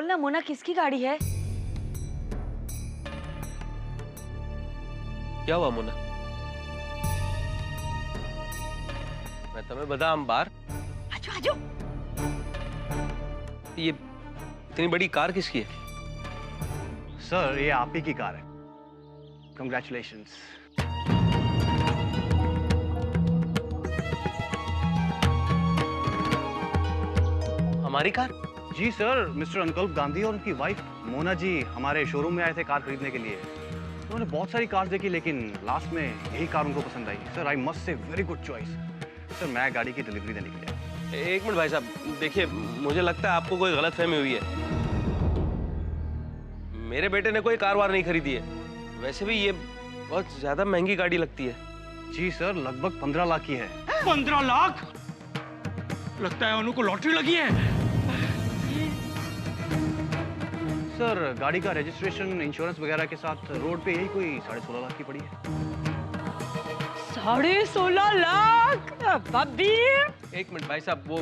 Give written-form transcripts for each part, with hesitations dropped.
बोलना मोना, किसकी गाड़ी है? क्या हुआ मोना? मैं तुम्हें बता बार। आजो आजो। ये इतनी बड़ी कार किसकी है? सर, ये आप ही की कार है। कंग्रेचुलेशंस। हमारी कार? जी सर, मिस्टर अनुकल्प गांधी और उनकी वाइफ मोना जी हमारे शोरूम में आए थे कार खरीदने के लिए। उन्होंने बहुत सारी कार देखी, लेकिन लास्ट में यही कार उनको पसंद आई। Sir, I must say very good choice. Sir, मैं गाड़ी की डिलीवरी देने के लिए। एक मिनट भाई साहब, देखिए मुझे लगता है आपको कोई गलतफहमी हुई है। मेरे बेटे ने कोई कार वार नहीं खरीदी है। वैसे भी ये बहुत ज्यादा महंगी गाड़ी लगती है। जी सर, लगभग 15 लाख की है। 15 लाख? लगता है अनु को लॉटरी लगी है। सर, गाड़ी का रजिस्ट्रेशन, इंश्योरेंस वगैरह के साथ रोड पे यही कोई 16.5 लाख की पड़ी है। 16.5 लाख? बब्बी! एक मिनट भाई साहब, वो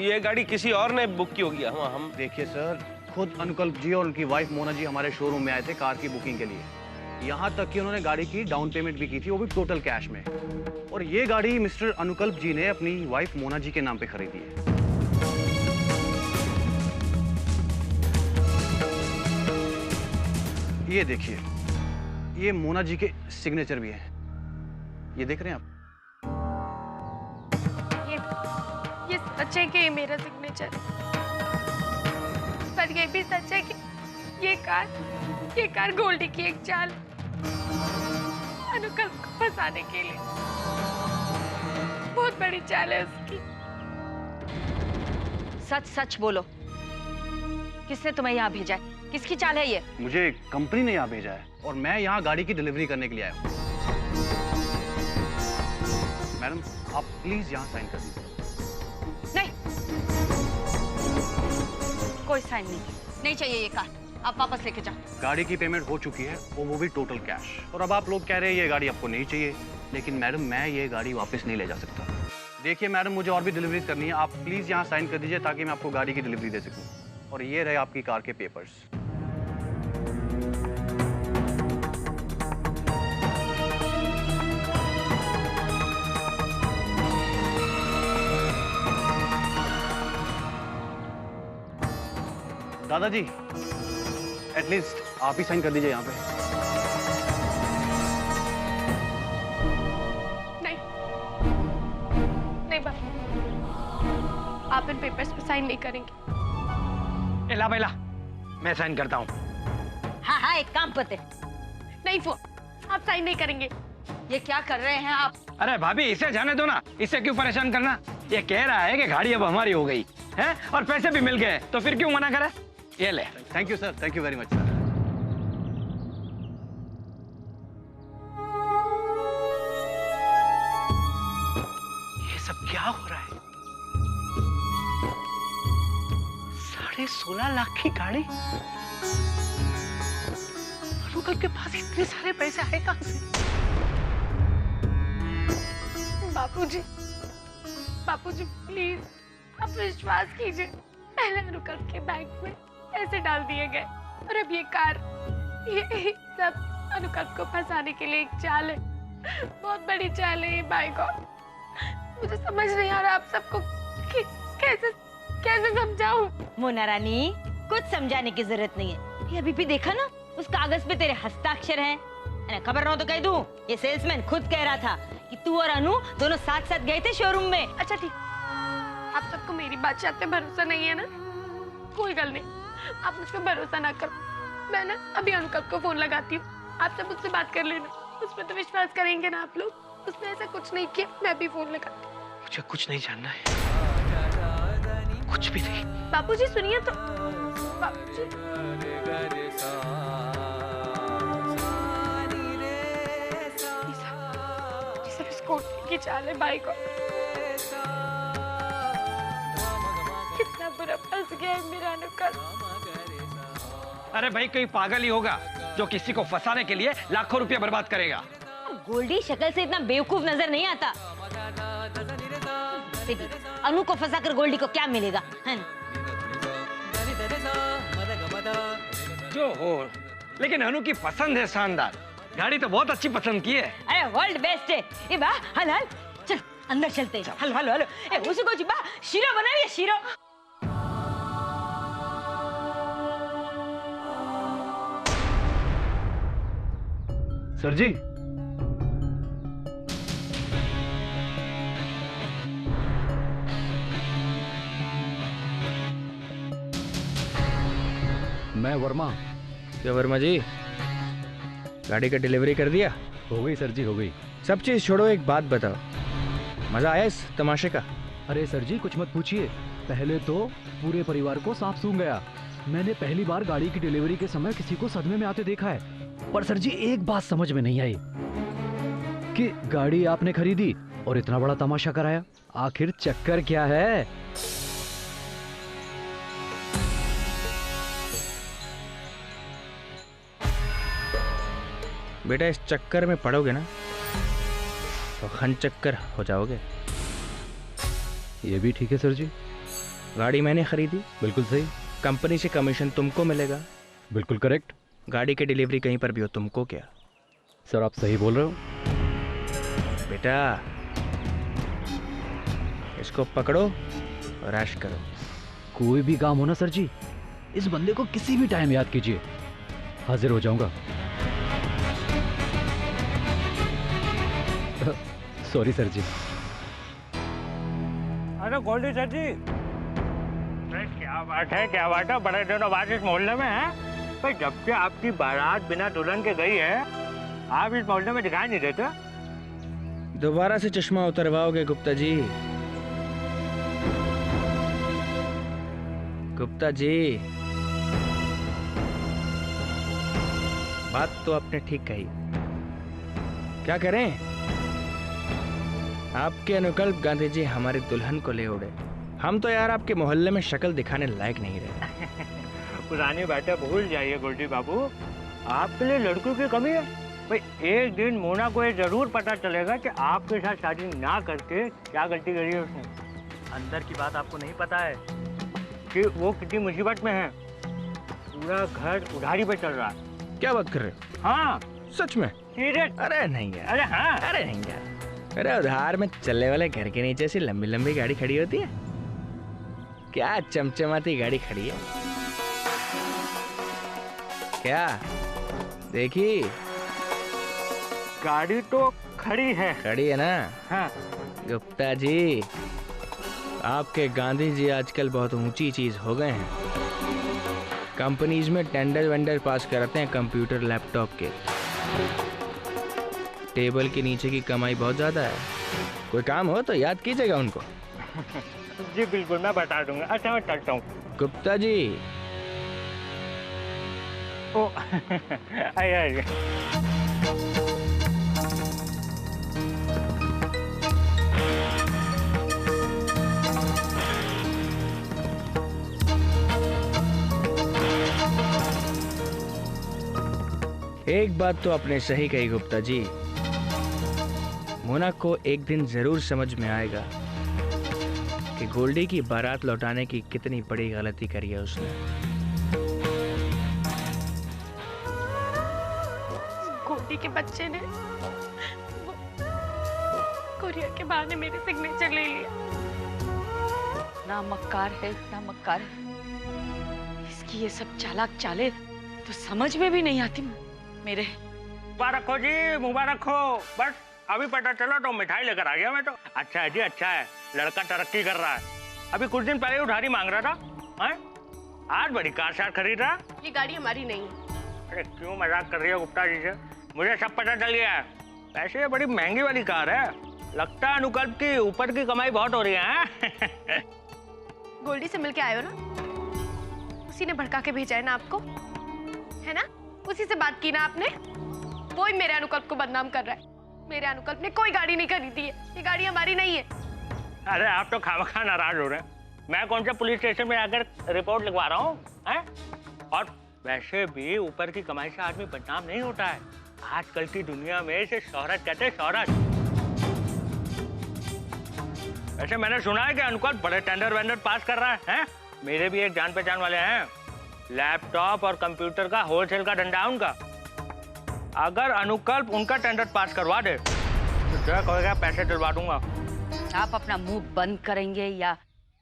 ये गाड़ी किसी और ने बुक की होगी। हम देखिए सर, खुद अनुकल्प जी और उनकी वाइफ मोना जी हमारे शोरूम में आए थे कार की बुकिंग के लिए। यहाँ तक कि उन्होंने गाड़ी की डाउन पेमेंट भी की थी, वो भी टोटल कैश में। और ये गाड़ी मिस्टर अनुकल्प जी ने अपनी वाइफ मोना जी के नाम पे खरीदी है। ये देखिए, ये मोना जी के सिग्नेचर भी हैं। ये देख रहे हैं आप? ये सच है कि ये मेरा सिग्नेचर, पर ये भी सच है कि ये कार गोल्डी की एक चाल अनुकल्प को फंसाने के लिए। बहुत बड़ी चाल है उसकी। सच सच बोलो, किसने तुम्हें यहाँ भेजा है? किसकी चाल है ये? मुझे कंपनी ने यहाँ भेजा है और मैं यहाँ गाड़ी की डिलीवरी करने के लिए आया हूँ। मैडम, आप प्लीज यहाँ साइन कर दीजिए। नहीं, कोई साइन नहीं चाहिए ये कार। आप वापस लेके जाओ। गाड़ी की पेमेंट हो चुकी है और वो भी टोटल कैश। और अब आप लोग कह रहे हैं ये गाड़ी आपको नहीं चाहिए, लेकिन मैडम मैं ये गाड़ी वापस नहीं ले जा सकता। देखिए मैडम, मुझे और भी डिलीवरी करनी है। आप प्लीज यहाँ साइन कर दीजिए ताकि मैं आपको गाड़ी की डिलीवरी दे सकूँ। और ये रहे आपकी कार के पेपर्स। दादाजी, एटलीस्ट आप ही साइन कर दीजिए यहाँ पे। नहीं बाबू, आप इन पेपर्स पे साइन नहीं करेंगे। एला बेला, मैं साइन करता हूँ। हाँ, एक काम करते। नहीं फो, आप साइन नहीं करेंगे। ये क्या कर रहे हैं आप? अरे भाभी, इसे जाने दो ना, इससे क्यों परेशान करना। ये कह रहा है कि गाड़ी अब हमारी हो गई है और पैसे भी मिल गए, तो फिर क्यों मना करे। ये ले। Thank you sir, thank you very much sir. ये सब क्या हो रहा है? 16.5 लाख की गाड़ी? अनुकल्प के पास इतने सारे पैसे आए कहां से? बापूजी प्लीज, आप विश्वास कीजिए। पहले अनुकल्प के बैंक में पैसे डाल दिए गए और अब ये कार, ये सब अनुकल्प को फंसाने के लिए एक चाल है। बहुत बड़ी चाल है ये। बाय गॉड, मुझे समझ नहीं आ रहा आप सबको कैसे समझाऊं। मोना रानी, कुछ समझाने की जरूरत नहीं है। ये अभी भी देखा ना, उस कागज पे तेरे हस्ताक्षर हैं। खबर ना हो तो कह दूं, ये सेल्समैन खुद कह रहा था कि तू और अनु दोनों साथ साथ गए थे शोरूम में। अच्छा ठीक, आप सबको मेरी बात पे भरोसा नहीं है ना? कोई गल नहीं, आप मुझ पर भरोसा ना करो। मैं ना अभी अनुकल्प को फोन लगाती हूँ, आप सब मुझसे बात कर लेना। उसमें तो विश्वास करेंगे ना आप लोग? उसने ऐसा कुछ नहीं किया। मैं भी फोन लगाती हूँ। मुझे कुछ नहीं जानना है, कुछ भी नहीं। बापूजी सुनिए तो। बापूजी, ये सब इस कोट की चाल है। बाई को कितना बुरा फंस गया है मेरा अनुकल्प। अरे भाई, कोई पागल ही होगा जो किसी को फंसाने के लिए लाखों रुपया बर्बाद करेगा। गोल्डी शक्ल से इतना बेवकूफ नजर नहीं आता। अनु को फंसा कर गोल्डी को क्या मिलेगा? ओहो, लेकिन अनु की पसंद है शानदार। गाड़ी तो बहुत अच्छी पसंद की है। अरे वर्ल्ड बेस्ट है ये बा। हल हल चल अंदर चलते हैं। हल हल हल ए उसी को बा शीरो बनाइए शीरो। सर जी, मैं वर्मा। क्या वर्मा जी, गाड़ी का डिलीवरी कर दिया? हो गई सर जी, हो गई। सब चीज छोड़ो, एक बात बताओ, मजा आया इस तमाशे का? अरे सर जी कुछ मत पूछिए, पहले तो पूरे परिवार को सांप सूंघ गया। मैंने पहली बार गाड़ी की डिलीवरी के समय किसी को सदमे में आते देखा है। पर सर जी एक बात समझ में नहीं आई कि गाड़ी आपने खरीदी और इतना बड़ा तमाशा कराया, आखिर चक्कर क्या है? बेटा इस चक्कर में पड़ोगे ना तो खन चक्कर हो जाओगे। ये भी ठीक है सर जी। गाड़ी मैंने खरीदी, बिल्कुल सही। कंपनी से कमीशन तुमको मिलेगा। बिल्कुल करेक्ट। गाड़ी की डिलीवरी कहीं पर भी हो, तुमको क्या? सर आप सही बोल रहे हो। बेटा इसको पकड़ो और ऐश करो। कोई भी काम हो ना सर जी, इस बंदे को किसी भी टाइम याद कीजिए, हाजिर हो जाऊंगा। सॉरी सर जी। अरे गोल्डी सर जी, क्या बात है, क्या बात है, बड़े दिनों बाद इस मोहल्ले में है भाई। जब से आपकी बारात बिना दुल्हन के गई है, आप इस मोहल्ले में दिखाई नहीं देते। दोबारा से चश्मा उतरवाओगे गुप्ता जी? गुप्ता जी बात तो आपने ठीक कही, क्या करें? आपके अनुकल्प गांधी जी हमारी दुल्हन को ले उड़े। हम तो यार आपके मोहल्ले में शक्ल दिखाने लायक नहीं रहे। पुरानी बातें भूल जाइए गोल्डी बाबू, आपके लिए लड़कों की कमी है भाई। एक दिन मोना को ये जरूर पता चलेगा कि आपके साथ शादी ना करके क्या गलती करी है उसने। अंदर की बात आपको नहीं पता है कि वो कितनी मुसीबत में है। पूरा घर उधारी पे चल रहा है। क्या बात कर रहे हो? हाँ सच में? सीरियस। अरे नहीं यार। अरे हाँ। अरे नहीं यार। अरे उधार में चलने वाले घर के नीचे ऐसी लंबी लंबी गाड़ी खड़ी होती है क्या? चमचमाती गाड़ी खड़ी है क्या? देखी गाड़ी तो खड़ी है। खड़ी है ना? हाँ। गुप्ता जी आपके गांधी जी आजकल बहुत ऊंची चीज हो गए हैं। कंपनीज में टेंडर वेंडर पास कराते हैं कंप्यूटर लैपटॉप के। टेबल के नीचे की कमाई बहुत ज्यादा है। कोई काम हो तो याद कीजिएगा उनको। जी बिल्कुल, मैं बता दूंगा। अच्छा मैं चलता हूँ। गुप्ता जी। ओ आइए आइए। एक बात तो आपने सही कही गुप्ता जी, मोना को एक दिन जरूर समझ में आएगा कि गोल्डी की बारात लौटाने की कितनी बड़ी गलती करी है उसने। गोल्डी के बच्चे ने कुरियर के बहाने मेरे सिग्नेचर ले लिया। इतना मक्कार है, इतना मक्कार है। इसकी ये सब चालाक चाले तो समझ में भी नहीं आती मेरे। मुबारक हो जी, मुबारक हो। बस अभी पता चला तो मिठाई लेकर आ गया मैं तो। अच्छा है जी, अच्छा है, लड़का तरक्की कर रहा है। अभी कुछ दिन पहले उधारी मांग रहा था है? आज बड़ी कार शार खरीद रहा। ये गाड़ी हमारी नहीं है। अरे क्यों मजाक कर रही है गुप्ता जी से? मुझे सब पता चल गया है। वैसे ये बड़ी महंगी वाली कार है। लगता है अनुकल्प की ऊपर की कमाई बहुत हो रही है। गोल्डी से मिलके आए हो ना, उसी ने भड़का के भेजा है ना आपको, है ना? उसी से बात की ना आपने। वो ही मेरे अनुकल्प को बदनाम कर रहा है। मेरे अनुकल्प ने कोई गाड़ी नहीं खरीदी है, ये गाड़ी हमारी नहीं है। अरे आप तो खामखा नाराज हो रहे हैं। मैं कौन सा पुलिस स्टेशन में आकर रिपोर्ट लिखवा रहा हूँ हैं? और वैसे भी ऊपर की कमाई से आदमी बदनाम नहीं होता है। आजकल की दुनिया में इसे शोहरत कहते हैं, शोहरत। वैसे मैंने सुना है कि अनुकल्प बड़े टेंडर वेंडर पास कर रहा है? मेरे भी एक जान पहचान वाले हैं, लैपटॉप और कंप्यूटर का होलसेल का धंधा है उनका। अगर अनुकल्प उनका टेंडर पास करवा दे तो क्या कहेगा, पैसे दिलवा दूंगा। आप अपना मुंह बंद करेंगे या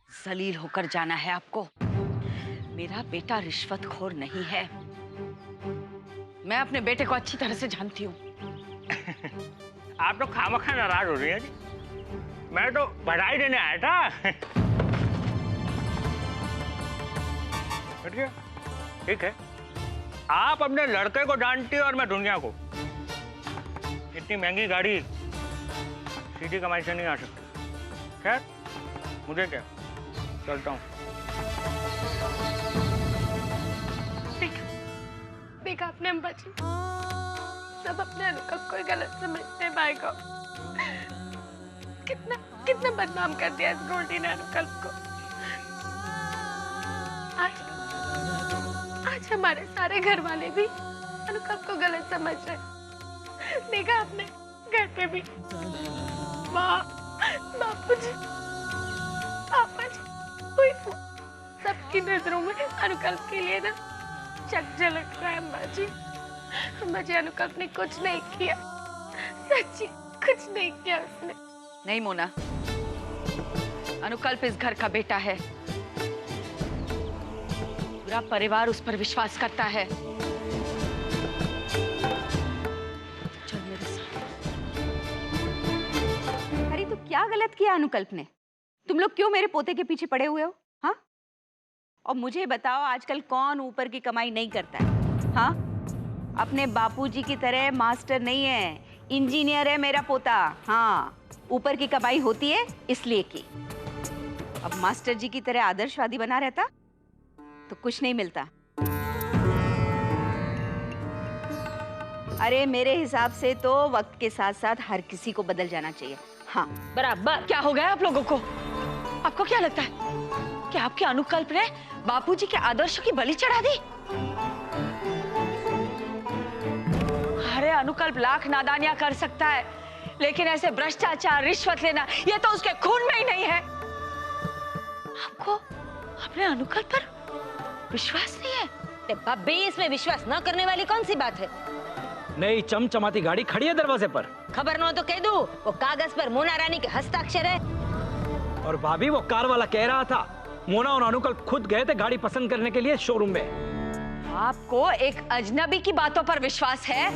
जलील होकर जाना है आपको? मेरा बेटा रिश्वतखोर नहीं है। मैं अपने बेटे को अच्छी तरह से जानती हूँ। आप तो खामखा नाराज हो रही हैं जी। मैं तो बधाई देने आया था। ठीक है, आप अपने लड़के को जानती हो और मैं दुनिया को। इतनी महंगी गाड़ी सीधी कमाई से नहीं आ सकती। खैर, मुझे क्या, चलता हूँ। देखा आपने अम्बा जी, सब अपने अनुकल्प को गलत समझते हैं भाई को। कितना कितना बदनाम कर दिया इस गोल्डी ने अनुकल्प को। आज हमारे सारे घर वाले भी अनुकल्प को गलत समझ रहे। देखा आपने घर पे भी माँ, बापूजी, पापा जी, कोई सबकी नजरों में अनुकल्प के लिए ना शक झलक रहा है। अम्बा जी, अनुकल्प ने कुछ नहीं किया, सच्ची कुछ नहीं किया उसने। नहीं मोना, अनुकल्प इस घर का बेटा है। पूरा परिवार उस पर विश्वास करता है। चल मेरे साथ। अरे तो क्या गलत किया अनुकल्प ने? तुम लोग क्यों मेरे पोते के पीछे पड़े हुए हो? हाँ, और मुझे बताओ आजकल कौन ऊपर की कमाई नहीं करता है? हाँ, अपने बापूजी की तरह मास्टर नहीं है, इंजीनियर है मेरा पोता। हाँ, ऊपर की कमाई होती है इसलिए की। अब मास्टर जी की तरह आदर्शवादी बना रहता तो कुछ नहीं मिलता। अरे मेरे हिसाब से तो वक्त के साथ साथ हर किसी को बदल जाना चाहिए। हाँ बराबर। क्या हो गया आप लोगों को? आपको क्या लगता है कि आपके अनुकल्प ने बापूजी के आदर्शों की बलि चढ़ा दी? अरे अनुकल्प लाख नादानियां कर सकता है, लेकिन ऐसे भ्रष्टाचार, रिश्वत लेना, ये तो उसके खून में ही नहीं है। आपको अपने अनुकल्प पर विश्वास नहीं है? भाभी, इसमें विश्वास न करने वाली कौन सी बात है? नई चमचमाती गाड़ी खड़ी है दरवाजे पर। खबर न हो तो कह दूं, वो कागज पर मोना रानी के हस्ताक्षर है। और भाभी, वो कार वाला कह रहा था मोना और अनुकल्प खुद गए थे गाड़ी पसंद करने के लिए शोरूम में। आपको एक अजनबी की बातों पर विश्वास है?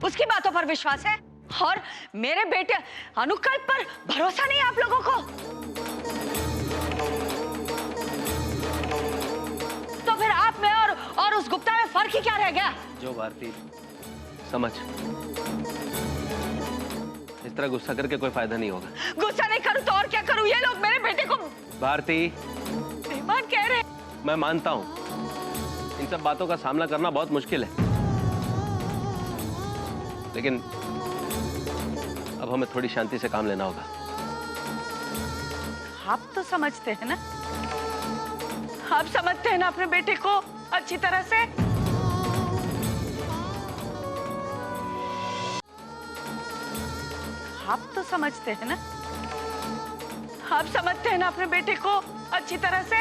उसकी बातों पर विश्वास है? और मेरे बेटे अनुकल्प पर भरोसा नहीं है आप लोगों को? तो फिर आप में और उस गुप्ता में फर्क ही क्या रह गया? जो भारती, समझ, इस तरह गुस्सा करके कोई फायदा नहीं होगा। गुस्सा नहीं करूं तो और क्या करूं? ये लोग मेरे बेटे को भारती, बेईमान कह रहे हैं। मैं मानता हूं इन सब बातों का सामना करना बहुत मुश्किल है, लेकिन अब हमें थोड़ी शांति से काम लेना होगा। आप तो समझते हैं ना, आप समझते हैं ना अपने बेटे को अच्छी तरह से? आप तो समझते हैं ना, आप समझते हैं ना अपने बेटे को अच्छी तरह से?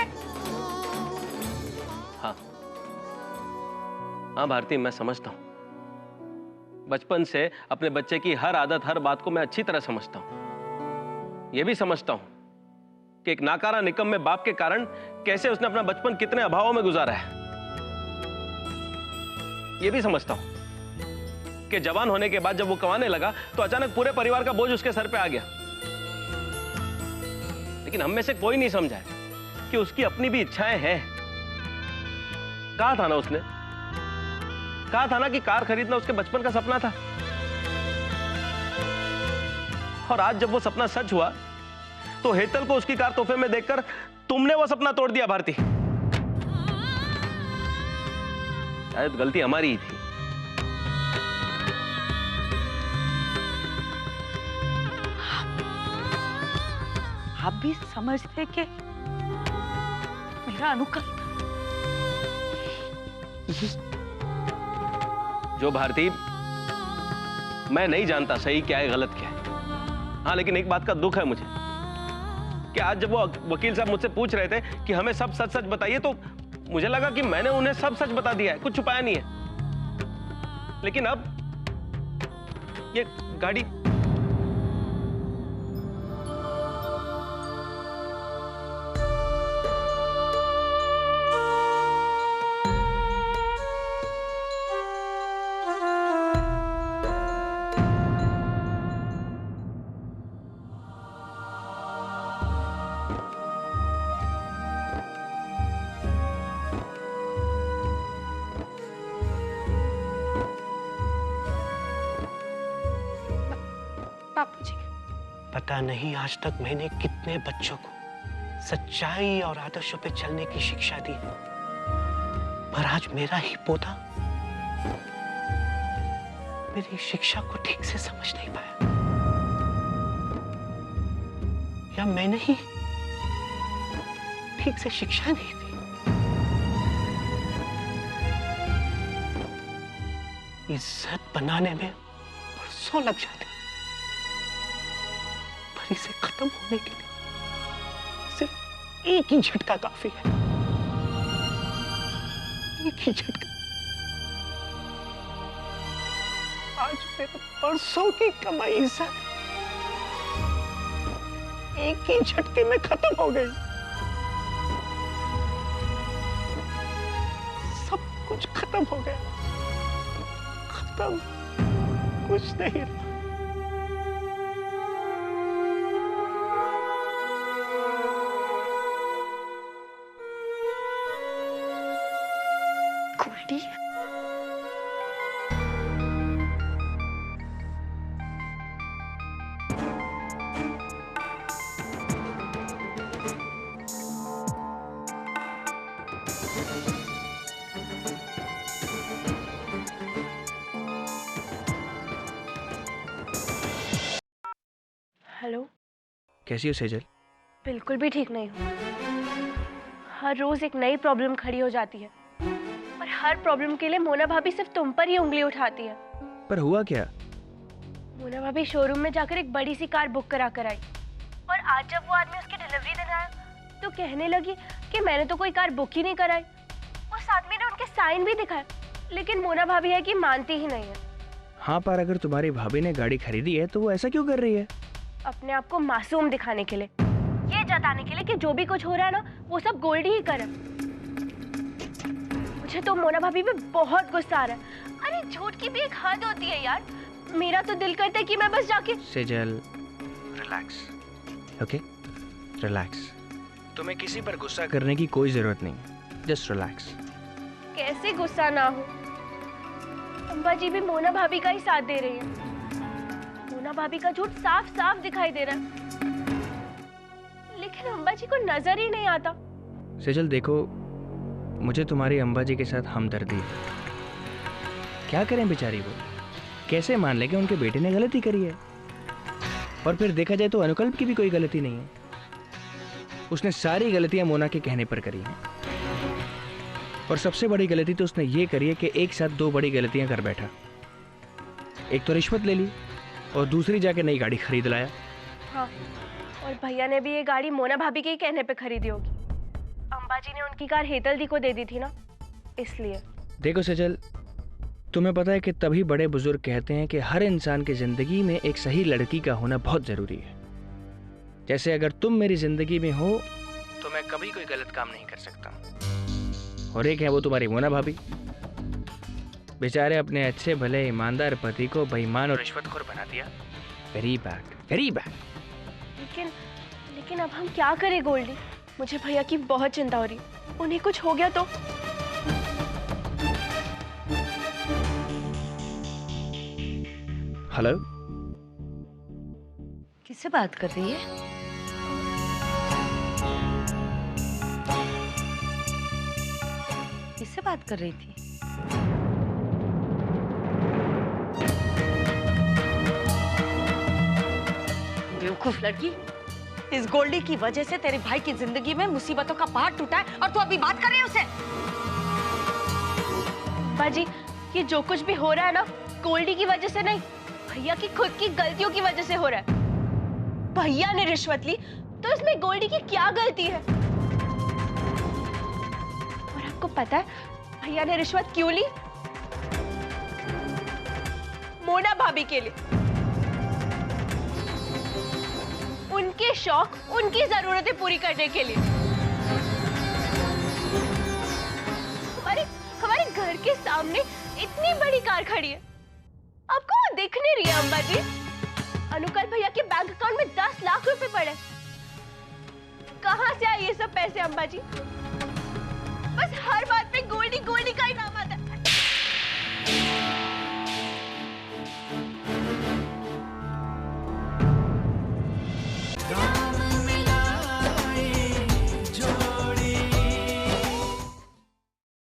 हाँ हाँ भारती, मैं समझता हूं। बचपन से अपने बच्चे की हर आदत, हर बात को मैं अच्छी तरह समझता हूं। यह भी समझता हूं कि एक नाकारा निकम्मे बाप के कारण कैसे उसने अपना बचपन कितने अभावों में गुजारा है। यह भी समझता हूं कि जवान होने के बाद जब वो कमाने लगा तो अचानक पूरे परिवार का बोझ उसके सर पे आ गया। लेकिन हम में से कोई नहीं समझा कि उसकी अपनी भी इच्छाएं हैं। कहा था ना उसने, कहा था ना कि कार खरीदना उसके बचपन का सपना था। और आज जब वो सपना सच हुआ तो हेतल को उसकी कार तोहफे में देखकर तुमने वो सपना तोड़ दिया भारती। शायद गलती हमारी ही थी। आप भी समझते कि मेरा अनुकल्प? जो भारती, मैं नहीं जानता सही क्या है गलत क्या है। हाँ, लेकिन एक बात का दुख है मुझे कि आज जब वो वकील साहब मुझसे पूछ रहे थे कि हमें सब सच सच बताइए, तो मुझे लगा कि मैंने उन्हें सब सच बता दिया है, कुछ छुपाया नहीं है। लेकिन अब ये गाड़ी बापूजी। पता नहीं आज तक मैंने कितने बच्चों को सच्चाई और आदर्शों पे चलने की शिक्षा दी, पर आज मेरा ही पोता मेरी शिक्षा को ठीक से समझ नहीं पाया, या मैंने ही ठीक से शिक्षा नहीं दी। इज्जत बनाने में बरसों लग जाते, पर इसे खत्म होने के लिए सिर्फ एक ही झटका काफी है। एक ही झटका। आज मेरे बरसों की कमाई इज्जत एक ही झटके में खत्म हो गई। सब कुछ खत्म हो गया, खत्म, कुछ नहीं रहा। गोल्डी, हेलो। कैसी हो सेजल? बिल्कुल भी ठीक नहीं हूँ। हर रोज एक नई प्रॉब्लम खड़ी हो जाती है और हर प्रॉब्लम के लिए मोना भाभी सिर्फ तुम पर ही उंगली उठाती है। पर हुआ क्या? मोना भाभी शोरूम में जाकर एक बड़ी सी कार बुक करा कर आई और आज जब वो आदमी उसकी डिलीवरी देने आया तो कहने लगी कि मैंने तो कोई कार बुक ही नहीं कराई। उस आदमी ने उनके साइन भी दिखाए, लेकिन मोना भाभी है कि मानती ही नहीं है। हाँ, पर अगर तुम्हारी भाभी ने गाड़ी खरीदी है तो वो ऐसा क्यों कर रही है? अपने आप को मासूम दिखाने के लिए, ये जताने के लिए कि जो भी कुछ हो रहा है ना वो सब गोल्डी ही करे। मुझे तो मोना भाभी पे बहुत गुस्सा आ रहा है। अरे झूठ की भी एक हद होती है यार। मेरा तो दिल करता है कि मैं बस जाके। Sejal, relax, okay? रिलैक्स। तुम्हें किसी पर गुस्सा करने की कोई जरूरत नहीं, जस्ट रिलैक्स। कैसे गुस्सा ना हो? अम्बा जी भी मोना भाभी का ही साथ दे रही है। मोना भाभी का झूठ साफ साफ दिखाई दे रहा है, लेकिन अम्बा जी को नजर ही नहीं आता। सेजल देखो, मुझे तुम्हारी अम्बा जी के साथ हमदर्दी है। क्या करें बेचारी, वो कैसे मान ले कि उनके बेटे ने गलती करी है? और फिर देखा जाए तो अनुकल्प की भी कोई गलती नहीं है। उसने सारी गलतियां मोना के कहने पर करी हैं, और सबसे बड़ी गलती तो उसने ये करी है कि एक साथ दो बड़ी गलतियां कर बैठा। एक तो रिश्वत ले ली और दूसरी जाके नई गाड़ी खरीद लाया। हाँ, और भैया ने भी ये गाड़ी मोना भाभी के ही कहने पे खरीदी होगी। अम्बा जी ने उनकी कार हेतल दी को दे दी थी ना, इसलिए। देखो सेजल, तुम्हें पता है कि तभी बड़े बुजुर्ग कहते हैं कि हर इंसान की जिंदगी में एक सही लड़की का होना बहुत जरूरी है। जैसे अगर तुम मेरी जिंदगी में हो तो मैं कभी कोई गलत काम नहीं कर सकता। और एक है वो तुम्हारी मोना भाभी। बेचारे अपने अच्छे भले ईमानदार पति को बेईमान और रिश्वतखोर बना दिया। Very bad, very bad. लेकिन अब हम क्या करें गोल्डी? मुझे भैया की बहुत चिंता हो रही। उन्हें कुछ हो गया तो? हेलो, किससे बात कर रही है? किससे बात कर रही थी? बेवकूफ लड़की, इस गोल्डी की वजह से तेरे भाई की जिंदगी में मुसीबतों का पहाड़ टूटा है और तू अभी बात कर रही है उसे? बाजी, ये जो कुछ भी हो रहा है ना, गोल्डी की वजह से नहीं, भैया की खुद की गलतियों की वजह से हो रहा है। भैया ने रिश्वत ली तो इसमें गोल्डी की क्या गलती है? और आपको पता है भैया ने रिश्वत क्यों ली? मोना भाभी के लिए। उनके शौक, उनकी जरूरतें पूरी करने के लिए। हमारे घर के सामने इतनी बड़ी कार खड़ी है, आपको वो दिख नहीं रही है अम्बा जी? अनुकल्प भैया के बैंक अकाउंट में 10 लाख रुपए पड़े। कहाँ से आए ये सब पैसे अम्बा जी? बस हर बात पे गोल्डी गोल्डी का ही नाम